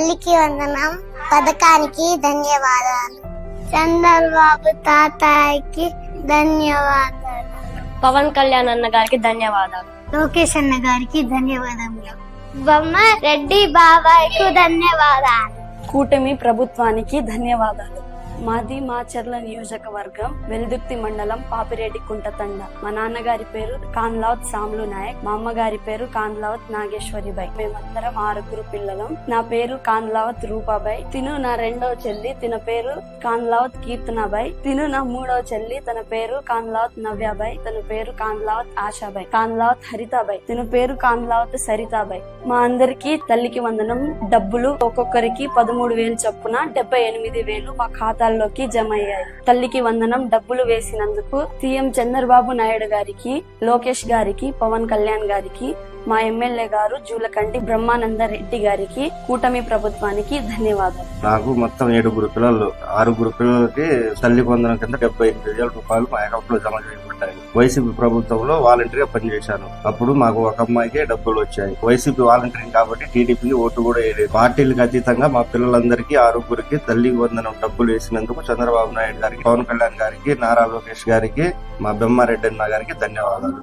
తల్లికి వందనం పథకానికి ధన్యవాదాలు. చంద్రబాబు తాతయ్యకి ధన్యవాదాలు. పవన్ కళ్యాణ్ అన్న గారికి ధన్యవాదాలు. లోకేష్ అన్న గారికి ధన్యవాదములు. బొమ్మ రెడ్డి బాబాయ్కు ధన్యవాదాలు. కూటమి ప్రభుత్వానికి ధన్యవాదాలు. మాది మాచర్ల నియోజకవర్గం వెల్దుర్తి మండలం పాపిరెడ్డి కుంటతండ. మా నాన్నగారి పేరు కాన్లావత్ సామ్లు నాయక్, మా అమ్మగారి పేరు కాన్లావత్ నాగేశ్వరిబాయ్. మేమందరం 6 పిల్లలం. నా పేరు కాన్లావత్ రూపాబాయ్. తిను నా 2వ చెల్లి, తన పేరు కాన్లావత్ కీర్తనాబాయ్. తిను నా 3వ చెల్లి, తన పేరు కాన్లావత్ నవ్యాబాయ్. తన పేరు కాన్లావత్ ఆశాబాయ్. కాన్లావత్ హరితాబాయ్. తన పేరు కాన్లావత్ సరితాబాయ్. మా అందరికి తల్లికి వందనం డబ్బులు ఒక్కొక్కరికి 13,000 చొప్పున 78,000 మా ఖాతాల్లోకి జమ అయ్యాయి. తల్లికి వందనం డబ్బులు వేసినందుకు సీఎం చంద్రబాబు నాయుడు గారికి, లోకేష్ గారికి, పవన్ కళ్యాణ్ గారికి, మా ఎమ్మెల్యే గారు జూలకంటి బ్రహ్మానంద రెడ్డి గారికి, కూటమి ప్రభుత్వానికి ధన్యవాదాలు. నాకు మొత్తం 7 పిల్లలు. 6 పిల్లలకి తల్లి వందనం కింద 78,000 రూపాయలు మా అకౌంట్ లో జమ చేయబడ్డాయి. వైసీపీ ప్రభుత్వంలో వాలంటీర్గా పనిచేశాను. అప్పుడు మాకు ఒక అమ్మాయికే డబ్బులు వచ్చాయి. వైసీపీ వాలంటీరింగ్ కాబట్టి టీడీపీకి ఓటు కూడా వేయలేదు. పార్టీలకు అతీతంగా మా పిల్లలందరికీ 6 తల్లి వందనం డబ్బులు వేసినందుకు చంద్రబాబు నాయుడు గారికి, పవన్ కళ్యాణ్ గారికి, నారా లోకేష్ గారికి, మా బెమ్మారెడ్డి అన్న గారికి ధన్యవాదాలు.